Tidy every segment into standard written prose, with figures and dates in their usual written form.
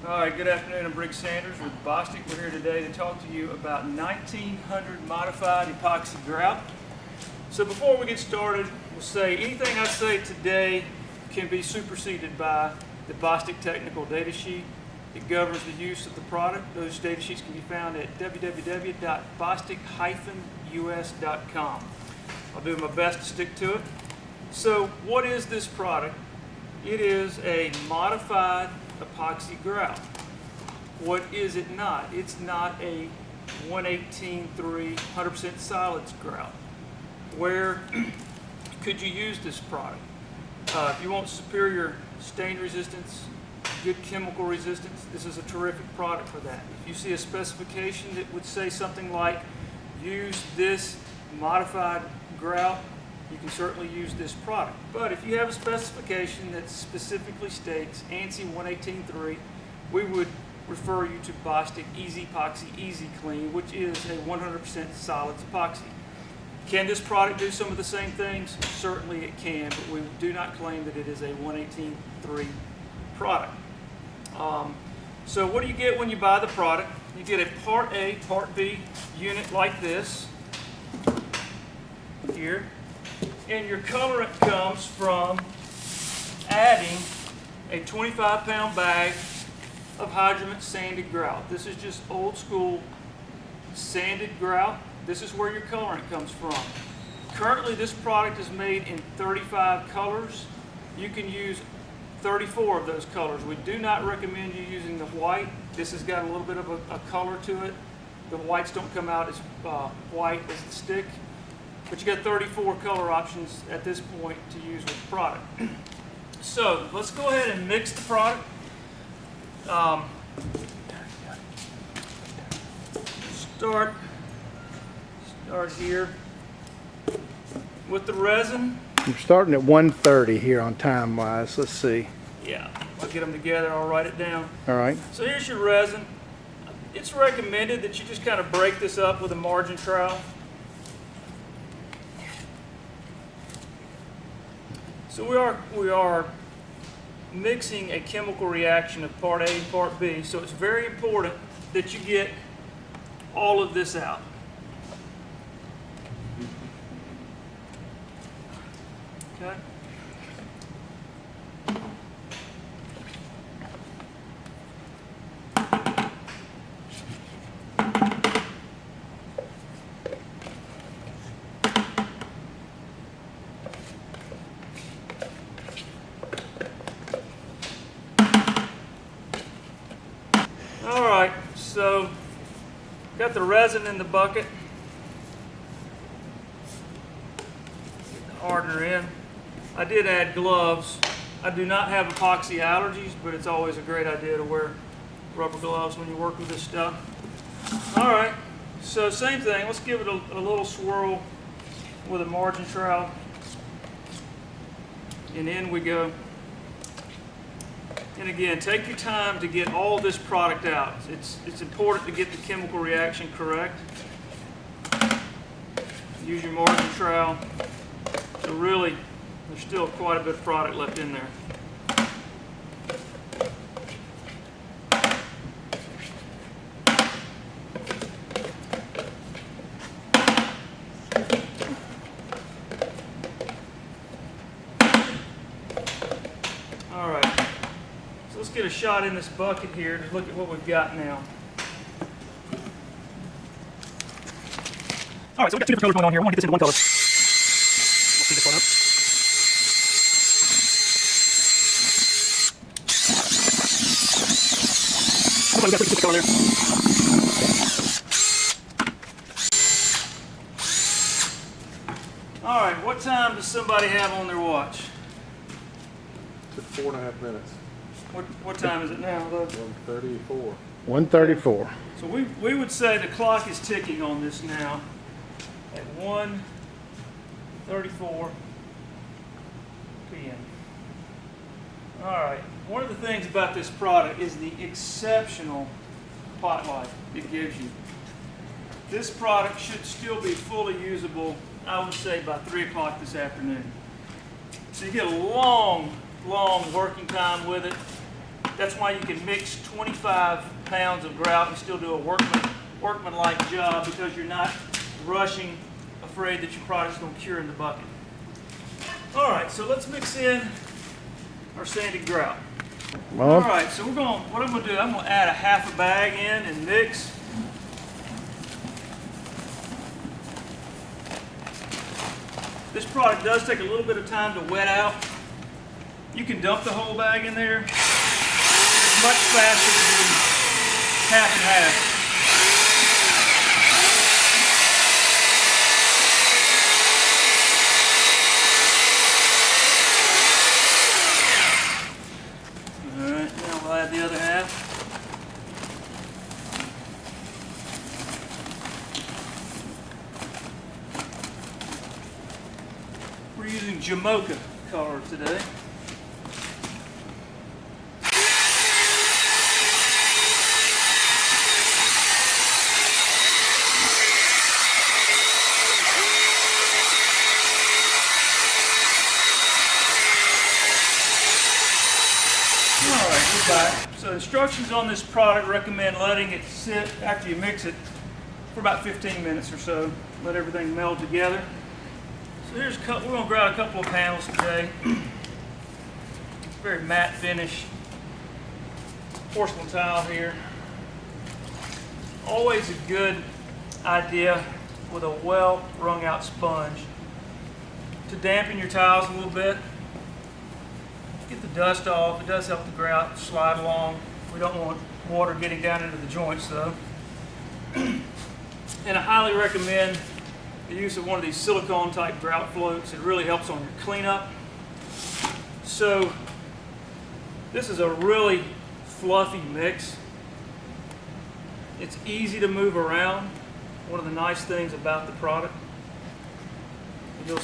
All right, good afternoon. I'm Briggs Sanders with Bostik. We're here today to talk to you about 1900 modified epoxy grout. So before we get started, we'll say anything I say today can be superseded by the Bostik technical data sheet. It governs the use of the product. Those data sheets can be found at www.bostik-us.com. I'll do my best to stick to it. So what is this product? It is a modified epoxy grout. What is it not? It's not a 118-3 100% solids grout. Where could you use this product? If you want superior stain resistance, good chemical resistance, this is a terrific product for that. If you see a specification that would say something like use this modified grout, you can certainly use this product. But if you have a specification that specifically states ANSI 118-3, we would refer you to Bostik Easy Epoxy Easy Clean, which is a 100% solids epoxy. Can this product do some of the same things? Certainly it can, but we do not claim that it is a 118-3 product. So what do you get when you buy the product? You get a Part A, Part B unit like this here. And your colorant comes from adding a 25-pound bag of hydromet sanded grout. This is just old school sanded grout. This is where your colorant comes from. Currently this product is made in 35 colors. You can use 34 of those colors. We do not recommend you using the white. This has got a little bit of a color to it. The whites don't come out as white as the stick. But you got 34 color options at this point to use with the product. So let's go ahead and mix the product. Start here with the resin. I'm starting at 1:30 here on time wise. Let's see. Yeah, I'll get them together. I'll write it down. All right. So here's your resin. It's recommended that you just kind of break this up with a margin trowel. So we are mixing a chemical reaction of Part A and Part B, so it's very important that you get all of this out. Okay. All right, so got the resin in the bucket. Get the hardener in. I did add gloves. I do not have epoxy allergies, but it's always a great idea to wear rubber gloves when you work with this stuff. All right, so same thing. Let's give it a little swirl with a margin trowel. And in we go. And again, take your time to get all this product out. It's important to get the chemical reaction correct. Use your margin trowel. So really, there's still quite a bit of product left in there. All right. So let's get a shot in this bucket here to look at what we've got now. All right, so we've got two different colors going on here. I want to get this into one color. We'll see this one up. We've got a pretty color there. All right, what time does somebody have on their watch? Took 4.5 minutes. What time is it now? 1:34. 1:34. So we would say the clock is ticking on this now at 1:34 p.m. All right. One of the things about this product is the exceptional pot life it gives you. This product should still be fully usable, I would say, by 3 o'clock this afternoon. So you get a long working time with it. That's why you can mix 25 pounds of grout and still do a workman-like job, because you're not rushing, afraid that your product's going to cure in the bucket. All right, so let's mix in our sanded grout. Well, All right, so what I'm going to do, I'm going to add a half a bag in and mix. This product does take a little bit of time to wet out. You can dump the whole bag in there. It's much faster to do half and half. All right, now we'll add the other half. We're using Jamocha color today. Back. So instructions on this product recommend letting it sit after you mix it for about 15 minutes or so. Let everything meld together. So here's we're going to grout a couple of panels today. Very matte finish porcelain tile here. Always a good idea with a well wrung out sponge to dampen your tiles a little bit. Get the dust off. It does help the grout slide along. We don't want water getting down into the joints though. And I highly recommend the use of one of these silicone type grout floats. It really helps on your cleanup. So this is a really fluffy mix. It's easy to move around. One of the nice things about the product. You'll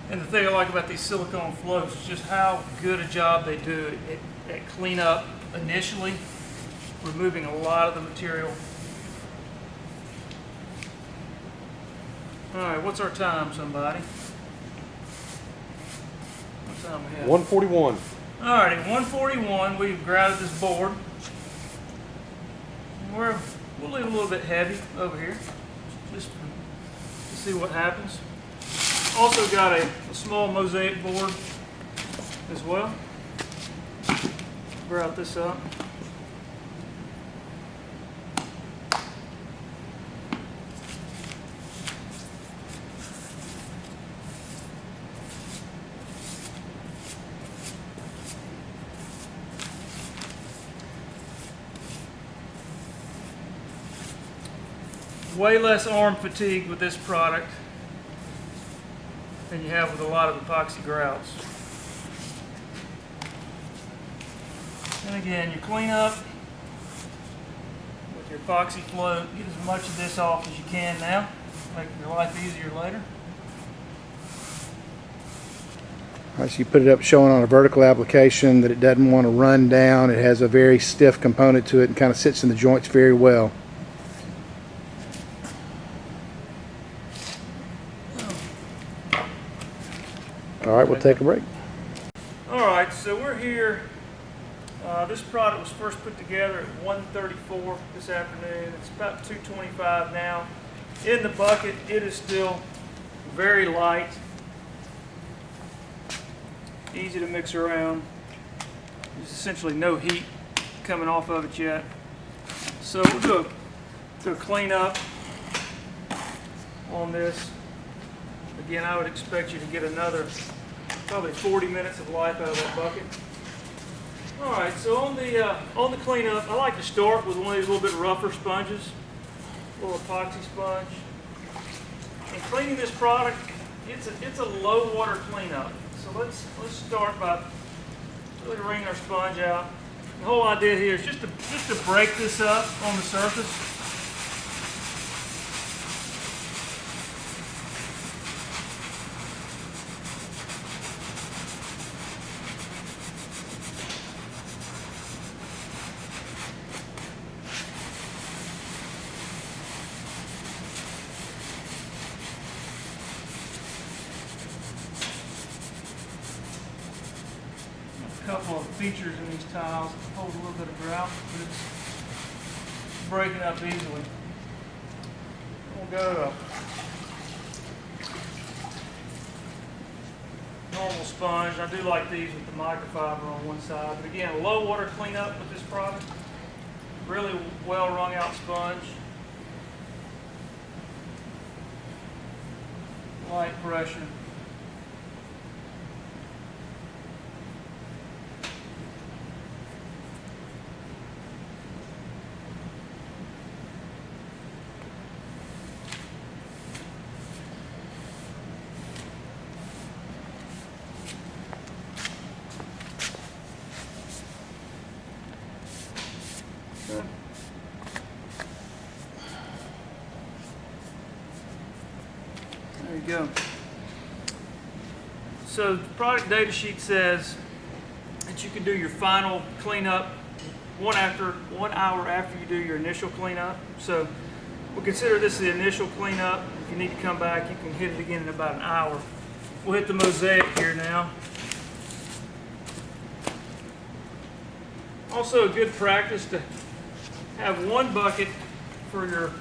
And the thing I like about these silicone floats is just how good a job they do at cleanup initially, removing a lot of the material. All right, what's our time, somebody? What time we have? 141. All right, at 141, we've grouted this board. We'll leave a little bit heavy over here, just to see what happens. Also got a small mosaic board as well. Grout this up. Way less arm fatigue with this product than you have with a lot of epoxy grouts. And again, you clean up with your epoxy float. Get as much of this off as you can now. Make your life easier later. all right, so you put it up showing on a vertical application that it doesn't want to run down. It has a very stiff component to it and kind of sits in the joints very well. All right, we'll take a break. All right, so we're here. This product was first put together at 1:34 this afternoon. It's about 2:25 now. In the bucket, it is still very light, easy to mix around. There's essentially no heat coming off of it yet. So we'll do a cleanup on this. Again, I would expect you to get another probably 40 minutes of life out of that bucket. All right, so on the cleanup, I like to start with one of these little bit rougher sponges, a little epoxy sponge. And cleaning this product, it's a low water cleanup. So let's start by really wring our sponge out. The whole idea here is just to break this up on the surface. A couple of features in these tiles. It holds a little bit of grout, but it's breaking up easily. We'll go to normal sponge. I do like these with the microfiber on one side. But again, low water cleanup with this product. Really well wrung out sponge. Light pressure. There you go. So the product data sheet says that you can do your final cleanup 1 hour after you do your initial cleanup. So we'll consider this the initial cleanup. If you need to come back, you can hit it again in about an hour. We'll hit the mosaic here now. Also a good practice to have one bucket for your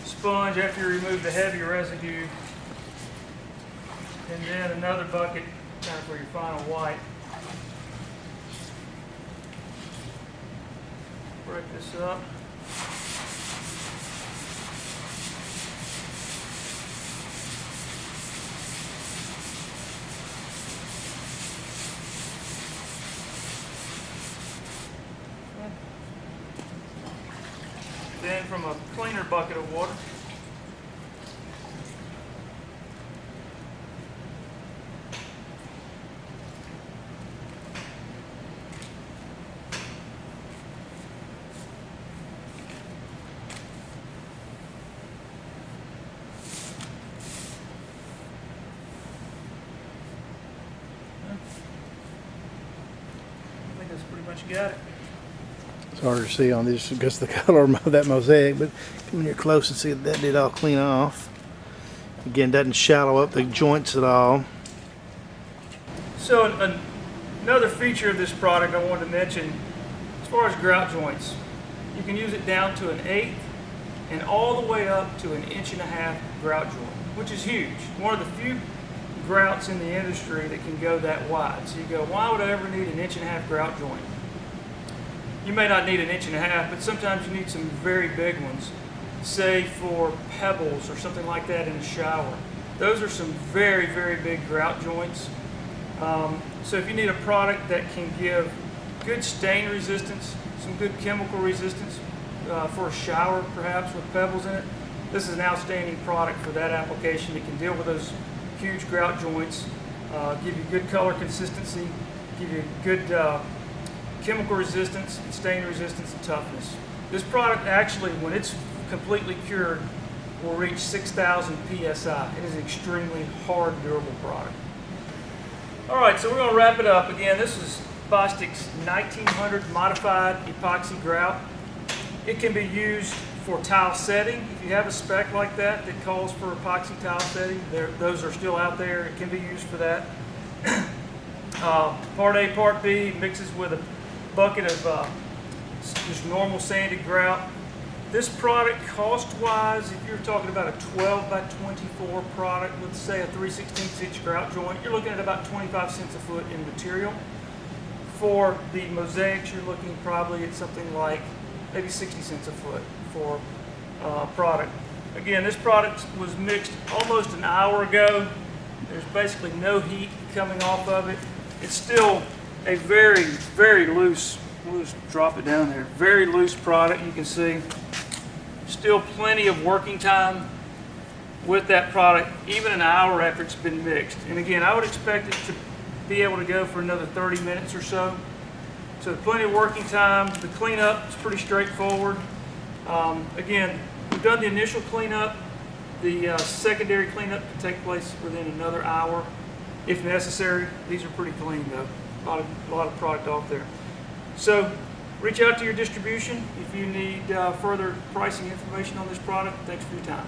sponge after you remove the heavy residue, and then another bucket kind of for your final white. Break this up. Then from a cleaner bucket of water, I think that's pretty much got it. It's harder to see on this because of the color of that mosaic, but come in here close and see that did all clean off. Again, doesn't shallow up the joints at all. So another feature of this product I wanted to mention, as far as grout joints, you can use it down to 1/8 and all the way up to 1.5 inch grout joint, which is huge. One of the few grouts in the industry that can go that wide. So you go, why would I ever need 1.5 inch grout joint? You may not need 1.5 inches, but sometimes you need some very big ones, say for pebbles or something like that in a shower. Those are some very, very big grout joints. So if you need a product that can give good stain resistance, some good chemical resistance for a shower perhaps with pebbles in it, this is an outstanding product for that application. It can deal with those huge grout joints, give you good color consistency, give you good chemical resistance, and stain resistance, and toughness. This product actually, when it's completely cured, will reach 6,000 PSI. It is an extremely hard, durable product. All right, so we're going to wrap it up. Again, this is Bostik's 1900 modified epoxy grout. It can be used for tile setting. If you have a spec like that that calls for epoxy tile setting, those are still out there. It can be used for that. Part A, Part B mixes with a bucket of just normal sanded grout. This product, cost-wise, if you're talking about a 12 by 24 product, let's say a 3/16 inch grout joint, you're looking at about 25 cents a foot in material. For the mosaics, you're looking probably at something like maybe 60 cents a foot for product. Again, this product was mixed almost an hour ago. There's basically no heat coming off of it. It's still a very, very loose, we'll just drop it down there, very loose product. You can see still plenty of working time with that product, even an hour after it's been mixed. And again, I would expect it to be able to go for another 30 minutes or so. So plenty of working time. The cleanup is pretty straightforward. Again, we've done the initial cleanup. The secondary cleanup can take place within another hour if necessary. These are pretty clean though. A lot of product off there. So reach out to your distribution if you need further pricing information on this product. Thanks for your time.